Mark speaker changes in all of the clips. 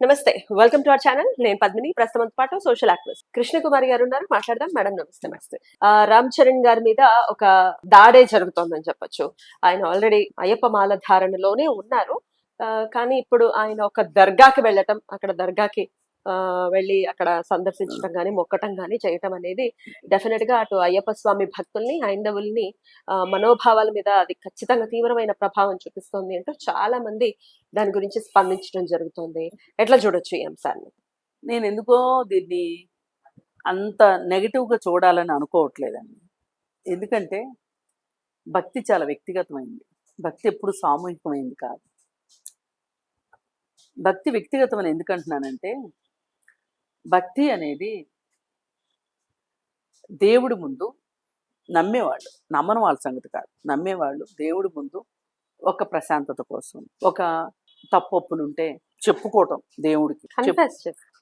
Speaker 1: నమస్తే, welcome to our channel. నేను పద్మిని. ప్రస్తుతం పాటు సోషల్ యాక్టివిస్ట్ కృష్ణకుమారి గారు ఉన్నారు, మాట్లాడదాం. మేడం నమస్తే. నమస్తే. రామ్ చరణ్ గారి మీద ఒక దాడే జరుగుతోందని చెప్పొచ్చు. ఆయన ఆల్రెడీ అయ్యప్ప మాల ధారణలోనే ఉన్నారు. కానీ ఇప్పుడు ఆయన ఒక దర్గాకి వెళ్ళటం, అక్కడ దర్గాకి వెళ్ళి అక్కడ సందర్శించడం కానీ మొక్కటం కానీ చేయటం అనేది డెఫినెట్ గా అటు అయ్యప్ప స్వామి భక్తుల్ని, హైందవుల్ని మనోభావాల మీద అది ఖచ్చితంగా తీవ్రమైన ప్రభావం చూపిస్తోంది అంటూ చాలా మంది దాని గురించి స్పందించడం జరుగుతుంది. ఎట్లా చూడొచ్చు ఈ అంశాన్ని?
Speaker 2: నేను ఎందుకో దీన్ని అంత నెగిటివ్గా చూడాలని అనుకోవట్లేదండి. ఎందుకంటే భక్తి చాలా వ్యక్తిగతమైంది. భక్తి ఎప్పుడు సామూహికమైంది కాదు. భక్తి వ్యక్తిగతమని ఎందుకంటున్నానంటే, భక్తి అనేది దేవుడి ముందు నమ్మేవాళ్ళు, నమ్మని వాళ్ళ సంగతి కాదు, నమ్మేవాళ్ళు దేవుడి ముందు ఒక ప్రశాంతత కోసం, ఒక తప్పొప్పులుంటే చెప్పుకోవటం, దేవుడికి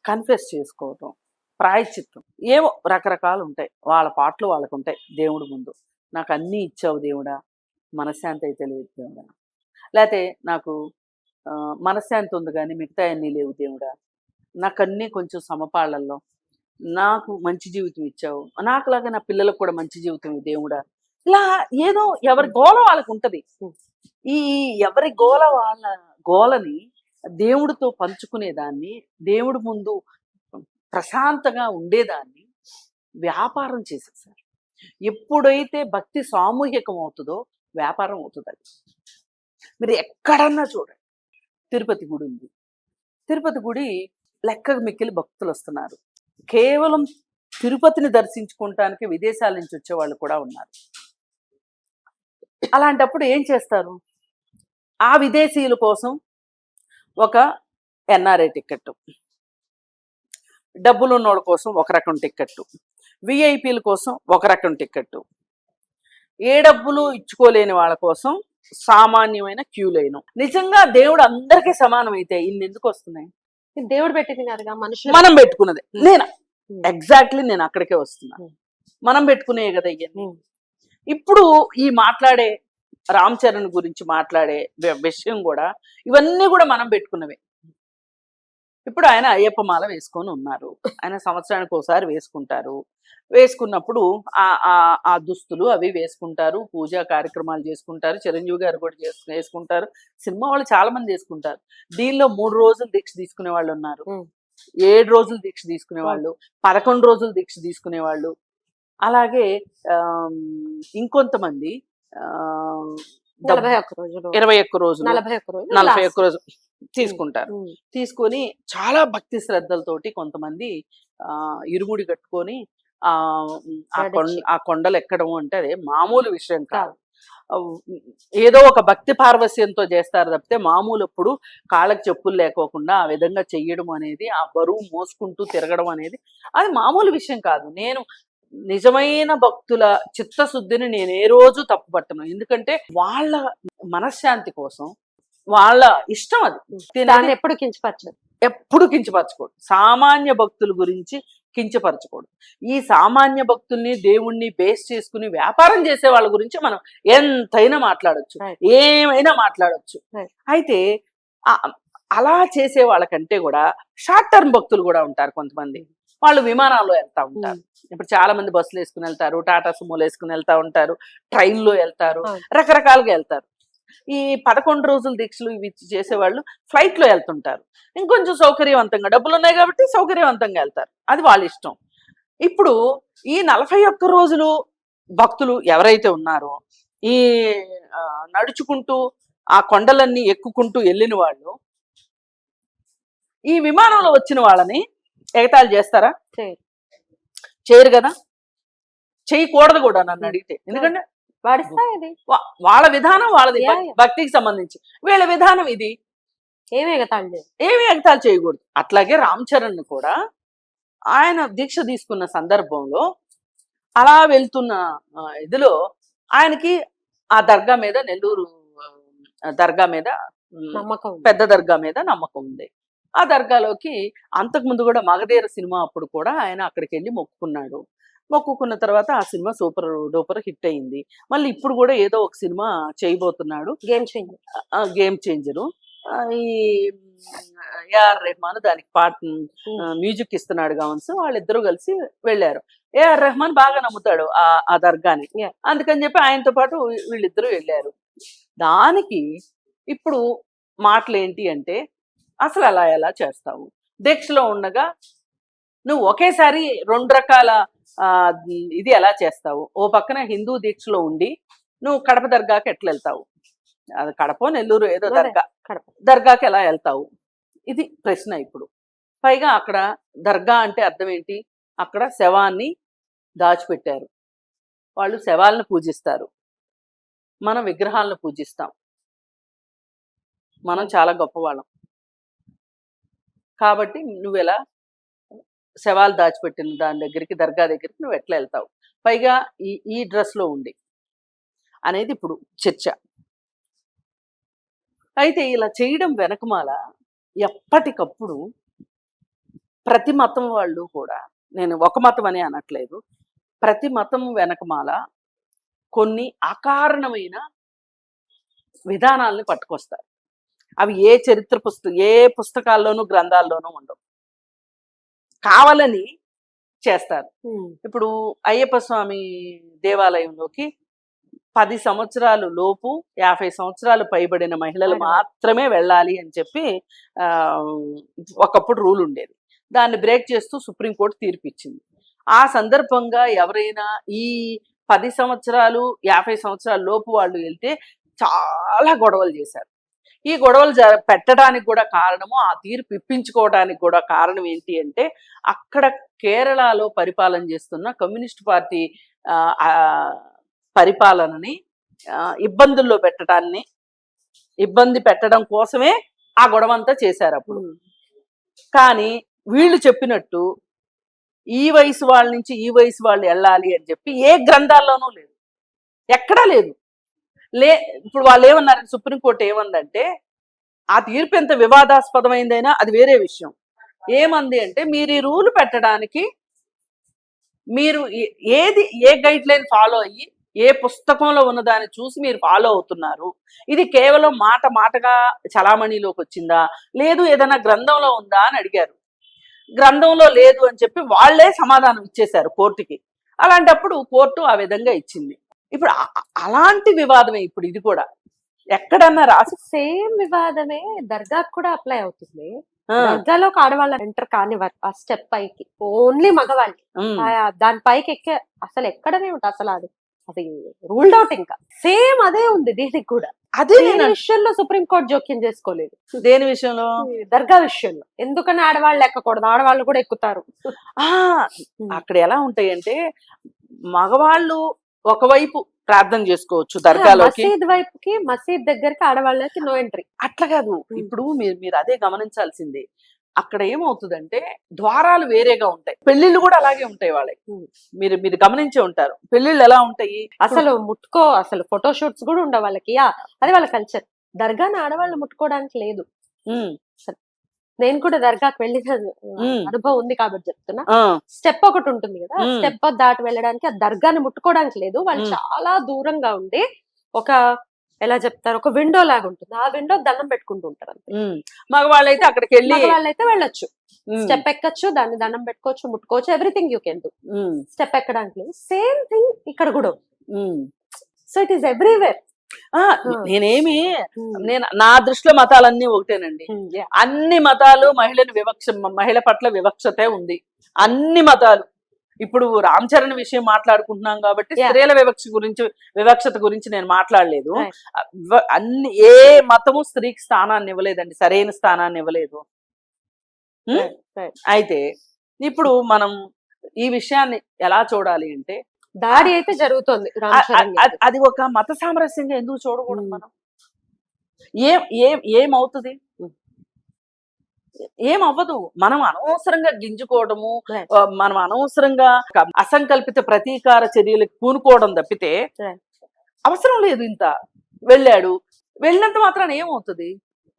Speaker 2: కన్ఫెస్ చేసుకోవటం, ప్రాయశ్చిత్తం, ఏవో రకరకాలు ఉంటాయి. వాళ్ళ పాటలు వాళ్ళకు ఉంటాయి. దేవుడి ముందు నాకు అన్నీ ఇచ్చావు దేవుడా, మనశ్శాంతి అయితే లేదు దేవుడా, లేకపోతే నాకు మనశ్శాంతి ఉంది కానీ మిగతా అన్నీ లేవు దేవుడా, నాకు అన్నీ కొంచెం సమపాళ్ళల్లో, నాకు మంచి జీవితం ఇచ్చావు, నాకులాగా నా పిల్లలకు కూడా మంచి జీవితం దేవుడా, ఇలా ఏదో ఎవరి గోల వాళ్ళకు ఉంటుంది. ఈ ఎవరి గోల వాళ్ళ గోలని దేవుడితో పంచుకునేదాన్ని, దేవుడి ముందు ప్రశాంతంగా ఉండేదాన్ని వ్యాపారం చేసేసారు. ఎప్పుడైతే భక్తి సామూహికం అవుతుందో వ్యాపారం అవుతుంది. అది మీరు ఎక్కడన్నా చూడండి. తిరుపతి గుడి ఉంది. తిరుపతి గుడి లెక్కకు మిక్కిలి భక్తులు వస్తున్నారు. కేవలం తిరుపతిని దర్శించుకోవటానికి విదేశాల నుంచి వచ్చేవాళ్ళు కూడా ఉన్నారు. అలాంటప్పుడు ఏం చేస్తారు? ఆ విదేశీయుల కోసం ఒక ఎన్ఆర్ఐ టికెట్, డబ్బులు ఉన్నోళ్ళ కోసం ఒక రకం టికెట్, విఐపీల కోసం ఒక రకం టికెట్, ఏ డబ్బులు ఇచ్చుకోలేని వాళ్ళ కోసం సామాన్యమైన క్యూ లైన్. నిజంగా దేవుడు అందరికీ సమానం అయితే ఇన్ని ఎందుకు వస్తున్నాయి?
Speaker 1: దేవుడు పెట్టింది కాదుగా, మనుషులు
Speaker 2: మనం పెట్టుకున్నదే. నేను ఎగ్జాక్ట్లీ నేను అక్కడికే వస్తున్నా. మనం పెట్టుకునే కదా ఇవన్నీ. ఇప్పుడు ఈ మాట్లాడే రామ్ చరణ్ గురించి మాట్లాడే విషయం కూడా ఇవన్నీ కూడా మనం పెట్టుకున్నవే. ఇప్పుడు ఆయన అయ్యప్ప మాల వేసుకొని ఉన్నారు. ఆయన సంవత్సరానికి ఒకసారి వేసుకుంటారు. వేసుకున్నప్పుడు ఆ దుస్తులు అవి వేసుకుంటారు, పూజా కార్యక్రమాలు చేసుకుంటారు. చిరంజీవి గారు కూడా వేసుకుంటారు. సినిమా వాళ్ళు చాలా మంది వేసుకుంటారు. దీనిలో 3 రోజులు దీక్ష తీసుకునే వాళ్ళు ఉన్నారు, 7 రోజులు దీక్ష తీసుకునే వాళ్ళు, 11 రోజులు దీక్ష తీసుకునే వాళ్ళు, అలాగే ఇంకొంతమంది 21 రోజులు 41 రోజులు తీసుకుంటారు. తీసుకొని చాలా భక్తి శ్రద్ధలతోటి కొంతమంది ఇరుముడి కట్టుకొని ఆ కొండలు ఎక్కడం అంటే అదే మామూలు విషయం కాదు. ఏదో ఒక భక్తి పార్వస్యంతో చేస్తారు తప్పితే మామూలు ఇప్పుడు కాళ్ళకి చెప్పులు లేకోకుండా ఆ విధంగా చెయ్యడం అనేది, ఆ బరువు మోసుకుంటూ తిరగడం అనేది అది మామూలు విషయం కాదు. నేను నిజమైన భక్తుల చిత్తశుద్ధిని నేను ఏ రోజు తప్పుపట్టను. ఎందుకంటే వాళ్ళ మనశ్శాంతి కోసం, వాళ్ళ ఇష్టం అది.
Speaker 1: దాన్ని ఎప్పుడు
Speaker 2: కించపరచకూడదు. సామాన్య భక్తుల గురించి కించపరచకూడదు. ఈ సామాన్య భక్తుల్ని దేవుణ్ణి బేస్ చేసుకుని వ్యాపారం చేసే వాళ్ళ గురించి మనం ఎంతైనా మాట్లాడొచ్చు, ఏమైనా మాట్లాడొచ్చు. అయితే అలా చేసే వాళ్ళకంటే కూడా షార్ట్ టర్మ్ భక్తులు కూడా ఉంటారు కొంతమంది. వాళ్ళు విమానాల్లో వెళ్తా ఉంటారు. ఇప్పుడు చాలా మంది బస్సులు వేసుకుని వెళ్తారు, టాటా సుమోలు వేసుకుని వెళ్తా ఉంటారు, ట్రైన్లో వెళ్తారు, రకరకాలుగా వెళ్తారు. ఈ 11 రోజుల దీక్షలు ఇవి చేసేవాళ్ళు ఫ్లైట్లో వెళ్తుంటారు. ఇంకొంచెం సౌకర్యవంతంగా, డబ్బులు ఉన్నాయి కాబట్టి సౌకర్యవంతంగా వెళ్తారు. అది వాళ్ళ ఇష్టం. ఇప్పుడు ఈ 41 రోజులు భక్తులు ఎవరైతే ఉన్నారో, ఈ నడుచుకుంటూ ఆ కొండలన్నీ ఎక్కుకుంటూ వెళ్ళిన వాళ్ళు ఈ విమానంలో వచ్చిన వాళ్ళని ఎగతాళి చేస్తారా? చేయరు కదా, చేయకూడదు కూడా నన్ను అడిగితే. ఎందుకంటే వాళ్ళ విధానం వాళ్ళది, భక్తికి సంబంధించి. వీళ్ళ విధానం ఇది, ఏమి ఎగతాళి చేయకూడదు. అట్లాగే రామ్ చరణ్ కూడా ఆయన దీక్ష తీసుకున్న సందర్భంలో అలా వెళ్తున్న ఇదిలో ఆయనకి ఆ దర్గా మీద, నెల్లూరు దర్గా మీద, పెద్ద దర్గా మీద నమ్మకం ఉంది. ఆ దర్గాలోకి అంతకుముందు కూడా మగధీర సినిమా అప్పుడు కూడా ఆయన అక్కడికి వెళ్ళి మొక్కుకున్నాడు. మొక్కుకున్న తర్వాత ఆ సినిమా సూపర్ డూపర్ హిట్ అయింది. మళ్ళీ ఇప్పుడు కూడా ఏదో ఒక సినిమా చేయబోతున్నాడు, గేమ్ చేంజరు. ఈ ఏఆర్ రెహమాన్ దానికి మ్యూజిక్ ఇస్తున్నాడు కావచ్చు, వాళ్ళిద్దరూ కలిసి వెళ్ళారు. ఏఆర్ రెహమాన్ బాగా నమ్ముతాడు ఆ దర్గాని,
Speaker 1: Yeah.
Speaker 2: అందుకని చెప్పి ఆయనతో పాటు వీళ్ళిద్దరూ వెళ్ళారు. దానికి ఇప్పుడు మాటలు ఏంటి అంటే, అసలు అలా ఎలా చేస్తావు, దీక్షలో ఉండగా నువ్వు ఒకేసారి 2 రకాల ఇది ఎలా చేస్తావు, ఓ పక్కన హిందూ దీక్షలో ఉండి నువ్వు కడప దర్గాకి ఎట్లా వెళ్తావు, అది కడప నెల్లూరు ఏదో దర్గాకి ఎలా వెళ్తావు, ఇది ప్రశ్న ఇప్పుడు. పైగా అక్కడ దర్గా అంటే అర్థం ఏంటి, అక్కడ శవాన్ని దాచిపెట్టారు, వాళ్ళు శవాలను పూజిస్తారు, మనం విగ్రహాలను పూజిస్తాం, మనం చాలా గొప్పవాళ్ళం. కాబట్టి నువ్వెలా శవాలు దాచిపెట్టిన దాని దగ్గరికి, దర్గా దగ్గరికి నువ్వు ఎట్లా వెళ్తావు, పైగా ఈ డ్రెస్లో ఉండి అనేది ఇప్పుడు చర్చ. అయితే ఇలా చేయడం వెనకమాల ఎప్పటికప్పుడు ప్రతి మతం వాళ్ళు కూడా, నేను ఒక మతం అని అనట్లేదు, ప్రతి మతం వెనకమాల కొన్ని అకారణమైన విధానాలని పట్టుకొస్తారు. అవి ఏ చరిత్ర ఏ పుస్తకాల్లోనూ గ్రంథాల్లోనూ ఉండవు, కావాలని చేస్తారు. ఇప్పుడు అయ్యప్ప స్వామి దేవాలయంలోకి 10 సంవత్సరాలు లోపు 50 సంవత్సరాలు పైబడిన మహిళలు మాత్రమే వెళ్ళాలి అని చెప్పి ఒకప్పుడు రూల్ ఉండేది. దాన్ని బ్రేక్ చేస్తూ సుప్రీంకోర్టు తీర్పు ఇచ్చింది. ఆ సందర్భంగా ఎవరైనా ఈ 10 సంవత్సరాలు 50 సంవత్సరాల లోపు వాళ్ళు వెళ్తే చాలా గొడవలు చేశారు. ఈ గొడవలు పెట్టడానికి కూడా కారణము, ఆ తీర్పు ఇప్పించుకోవడానికి కూడా కారణం ఏంటి అంటే, అక్కడ కేరళలో పరిపాలన చేస్తున్న కమ్యూనిస్ట్ పార్టీ పరిపాలనని ఇబ్బందుల్లో ఇబ్బంది పెట్టడం కోసమే ఆ గొడవ అంతా చేశారు అప్పుడు. కానీ వీళ్ళు చెప్పినట్టు ఈ వయసు వాళ్ళ నుంచి ఈ వయసు వాళ్ళు వెళ్ళాలి అని చెప్పి ఏ గ్రంథాల్లోనూ లేదు, ఎక్కడా లేదు. ఇప్పుడు వాళ్ళు ఏమన్నారు, సుప్రీంకోర్టు ఏమందంటే, ఆ తీర్పు ఎంత వివాదాస్పదమైందైనా అది వేరే విషయం. ఏమంది అంటే, మీరు ఈ రూల్ పెట్టడానికి మీరు ఏ గైడ్ లైన్ ఫాలో అయ్యి ఏ పుస్తకంలో ఉన్నదాన్ని చూసి మీరు ఫాలో అవుతున్నారు, ఇది కేవలం మాటగా చలామణిలోకి వచ్చిందా, లేదు ఏదైనా గ్రంథంలో ఉందా అని అడిగారు. గ్రంథంలో లేదు అని చెప్పి వాళ్లే సమాధానం ఇచ్చేశారు కోర్టుకి. అలాంటప్పుడు కోర్టు ఆ విధంగా ఇచ్చింది. ఇప్పుడు అలాంటి వివాదమే ఇప్పుడు ఇది కూడా. ఎక్కడన్నా రాసి
Speaker 1: సేమ్ వివాదమే దర్గాకు కూడా అప్లై అవుతుంది. దర్గాలోకి ఆడవాళ్ళ ఎంటర్ కానివ్వరు, ఆ స్టెప్ పైకి ఓన్లీ మగవాళ్ళకి. దాని పైకి ఎక్కే అసలు ఎక్కడనే ఉంటుంది, అసలు అది రూల్డ్ అవుట్. ఇంకా సేమ్ అదే ఉంది దీనికి కూడా. అదే విషయంలో సుప్రీంకోర్టు జోక్యం చేసుకోలేదు.
Speaker 2: దేని విషయంలో?
Speaker 1: దర్గా విషయంలో. ఎందుకని ఆడవాళ్ళు ఎక్కకూడదు, ఆడవాళ్ళు కూడా ఎక్కుతారు.
Speaker 2: అక్కడ ఎలా ఉంటాయి అంటే, మగవాళ్ళు ఒకవైపు ప్రార్థన చేసుకోవచ్చు దర్గాలోకి,
Speaker 1: మసీద్ వైపుకి, మసీద్ దగ్గరికి ఆడవాళ్ళకి నో ఎంట్రీ.
Speaker 2: అట్లా కాదు. ఇప్పుడు మీరు అదే గమనించాల్సింది. అక్కడ ఏమవుతుందంటే ద్వారాలు వేరేగా ఉంటాయి, పెళ్లిళ్ళు కూడా అలాగే ఉంటాయి వాళ్ళకి. మీరు గమనించే ఉంటారు, పెళ్లిళ్ళు ఎలా ఉంటాయి,
Speaker 1: అసలు అసలు ఫోటోషూట్స్ కూడా ఉండవు వాళ్ళకి. అది వాళ్ళ కల్చర్. దర్గాని ఆడవాళ్ళు ముట్టుకోవడానికి లేదు. నేను కూడా దర్గాకి వెళ్ళిన అనుభవం ఉంది కాబట్టి చెప్తున్నా. స్టెప్ ఒకటి ఉంటుంది కదా, స్టెప్ దాటి వెళ్ళడానికి, ఆ దర్గాని ముట్టుకోవడానికి లేదు. వాళ్ళు చాలా దూరంగా ఉండి ఒక ఎలా చెప్తారు, ఒక విండో లాగా ఉంటుంది, ఆ విండో దండం పెట్టుకుంటూ ఉంటారు అంతే.
Speaker 2: మగవాళ్ళైతే అక్కడికి వెళ్ళి,
Speaker 1: మగవాళ్ళైతే వెళ్ళొచ్చు, స్టెప్ ఎక్కచ్చు, దాన్ని దండం పెట్టుకోవచ్చు, ముట్టుకోవచ్చు, everything you can do. Step ఎక్కడానికి లేదు. సేమ్ థింగ్ ఇక్కడ కూడా. So it is everywhere.
Speaker 2: నా దృష్టిలో మతాలన్నీ ఒకటేనండి. అన్ని మతాలు మహిళ పట్ల వివక్షతే ఉంది, అన్ని మతాలు. ఇప్పుడు రామ్ చరణ్ విషయం మాట్లాడుకుంటున్నాం కాబట్టి స్త్రీల వివక్షత గురించి నేను మాట్లాడలేదు. అన్ని ఏ మతము స్త్రీకి స్థానాన్ని ఇవ్వలేదండి, సరైన స్థానాన్ని ఇవ్వలేదు. అయితే ఇప్పుడు మనం ఈ విషయాన్ని ఎలా చూడాలి అంటే,
Speaker 1: దాడి అయితే జరుగుతుంది,
Speaker 2: అది ఒక మత సామరస్యంగా ఎందుకు చూడకూడదు మనం? ఏమవుతుంది? ఏమవ్వదు. మనం అనవసరంగా గింజుకోవడము, మనం అనవసరంగా అసంకల్పిత ప్రతీకార చర్యలకు పూనుకోవడం తప్పితే అవసరం లేదు. ఇంత వెళ్ళినంత మాత్రాన ఏమవుతుంది?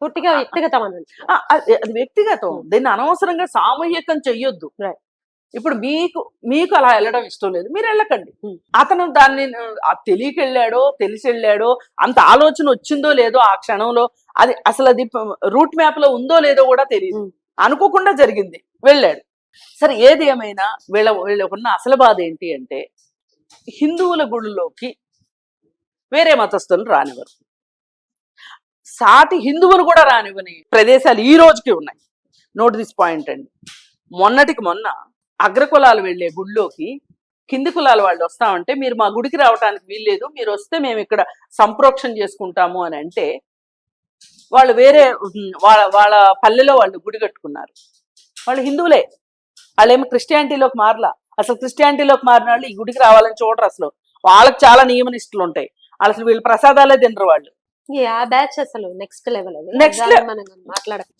Speaker 1: పూర్తిగా వ్యక్తిగతం.
Speaker 2: అది వ్యక్తిగతం, దీన్ని అనవసరంగా సామూహికం చెయ్యొద్దు. ఇప్పుడు మీకు అలా వెళ్ళడం ఇష్టం లేదు, మీరు వెళ్ళకండి. అతను దాన్ని తెలియక వెళ్ళాడో తెలిసి వెళ్ళాడో, అంత ఆలోచన వచ్చిందో లేదో ఆ క్షణంలో అది అసలు అది రూట్ మ్యాప్ లో ఉందో లేదో కూడా తెలియదు.
Speaker 1: ఉమ్.
Speaker 2: అనుకోకుండా జరిగింది, వెళ్ళాడు. సరే ఏది ఏమైనా వీళ్ళకున్న అసలు బాధ ఏంటి అంటే హిందువుల గుడిలోకి వేరే మతస్థులను రానివ్వరు, సాటి హిందువులు కూడా రానివ్వని ప్రదేశాలు ఈ రోజుకి ఉన్నాయి. నోట్ దిస్ పాయింట్ అండి. మొన్నటికి మొన్న అగ్రకులాలు వెళ్ళే గుడిలోకి కింది కులాల వాళ్ళు వస్తామంటే మీరు మా గుడికి రావడానికి వీల్లేదు, మీరు వస్తే మేము ఇక్కడ సంప్రోక్షణ చేసుకుంటాము అని అంటే వాళ్ళు వేరే వాళ్ళ వాళ్ళ పల్లెలో వాళ్ళు గుడి కట్టుకున్నారు. వాళ్ళు హిందువులే, వాళ్ళేమో క్రిస్టియానిటీలోకి మారలా. అసలు క్రిస్టియానిటీలోకి మారిన వాళ్ళు ఈ గుడికి రావాలని చూడరు. అసలు వాళ్ళకి చాలా నియమ నిష్టలు ఉంటాయి. అసలు వీళ్ళు ప్రసాదాలే తినరు వాళ్ళు.
Speaker 1: ఆ బ్యాచ్ అసలు నెక్స్ట్ లెవెల్.
Speaker 2: Next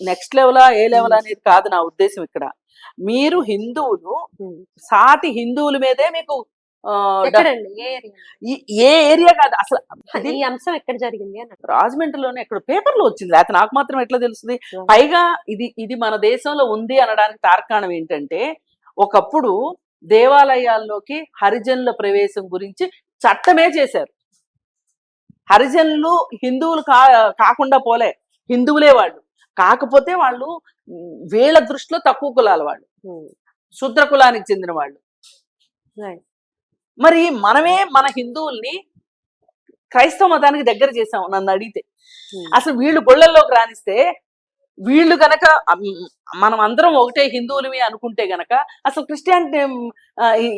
Speaker 2: నెక్స్ట్ లెవెలా ఏ లెవెల్ అనేది కాదు నా ఉద్దేశం. ఇక్కడ మీరు హిందువులు సాటి హిందువుల మీదే మీకు ఏ ఏరియా కాదు అసలు.
Speaker 1: ఈ అంశం ఎక్కడ జరిగింది అని
Speaker 2: రాజమండ్రిలోనే ఎక్కడ పేపర్లో వచ్చింది, లేకపోతే నాకు మాత్రం ఎట్లా తెలుస్తుంది? పైగా ఇది మన దేశంలో ఉంది అనడానికి తార్కాణం ఏంటంటే ఒకప్పుడు దేవాలయాల్లోకి హరిజనుల ప్రవేశం గురించి చట్టమే చేశారు. హరిజనులు హిందువులు కాకుండా పోలే, హిందువులే వాళ్ళు. కాకపోతే వాళ్ళు వీళ్ళ దృష్టిలో తక్కువ కులాల వాళ్ళు, శూద్ర కులానికి చెందిన వాళ్ళు. మరి మనమే మన హిందువుల్ని క్రైస్తవ మతానికి దగ్గర చేసాం నన్ను అడిగితే. అసలు వీళ్ళు గుళ్ళల్లోకి రానిస్తే వీళ్ళు గనక మనం అందరం ఒకటే హిందువులమే అనుకుంటే గనక అసలు క్రిస్టియానిటీ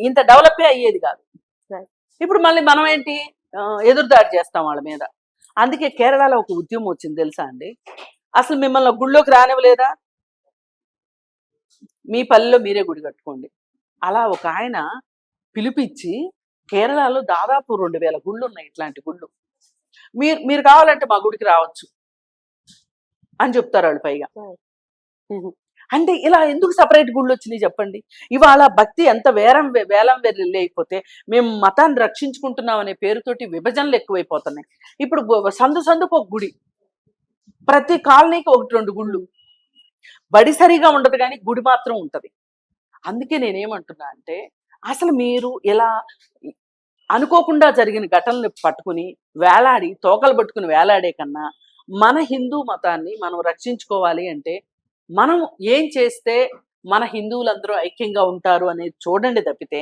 Speaker 2: ఇంత డెవలపే అయ్యేది కాదు. ఇప్పుడు మళ్ళీ మనం ఏంటి ఎదురుదాడి చేస్తాం వాళ్ళ మీద. అందుకే కేరళలో ఒక ఉద్యమం వచ్చింది తెలుసా అండి? అసలు మిమ్మల్ని గుళ్ళోకి రానివ్వలేదా, మీ పల్లెలో మీరే గుడి కట్టుకోండి. అలా ఒక ఆయన పిలిపించి కేరళలో దాదాపు 2000 గుళ్ళు ఉన్నాయి, ఇట్లాంటి గుళ్ళు. మీరు కావాలంటే మా గుడికి రావచ్చు అని చెప్తారు వాళ్ళు. పైగా అంటే ఇలా ఎందుకు సపరేట్ గుళ్ళు వచ్చినాయి చెప్పండి? ఇవాళ భక్తి ఎంత వేలం వెళ్ళి అయిపోతే మేము మతాన్ని రక్షించుకుంటున్నాం అనే పేరుతోటి విభజనలు ఎక్కువైపోతున్నాయి. ఇప్పుడు సందుకు ఒక గుడి, ప్రతి కాలనీకి 1-2 గుళ్ళు. బడి సరిగా ఉండదు కానీ గుడి మాత్రం ఉంటది. అందుకే నేనేమంటున్నా అంటే అసలు మీరు ఇలా అనుకోకుండా జరిగిన ఘటనలు పట్టుకుని వేలాడి తోకలు పట్టుకుని వేలాడే కన్నా మన హిందూ మతాన్ని మనం రక్షించుకోవాలి అంటే మనం ఏం చేస్తే మన హిందువులందరూ ఐక్యంగా ఉంటారు అనేది చూడండి తప్పితే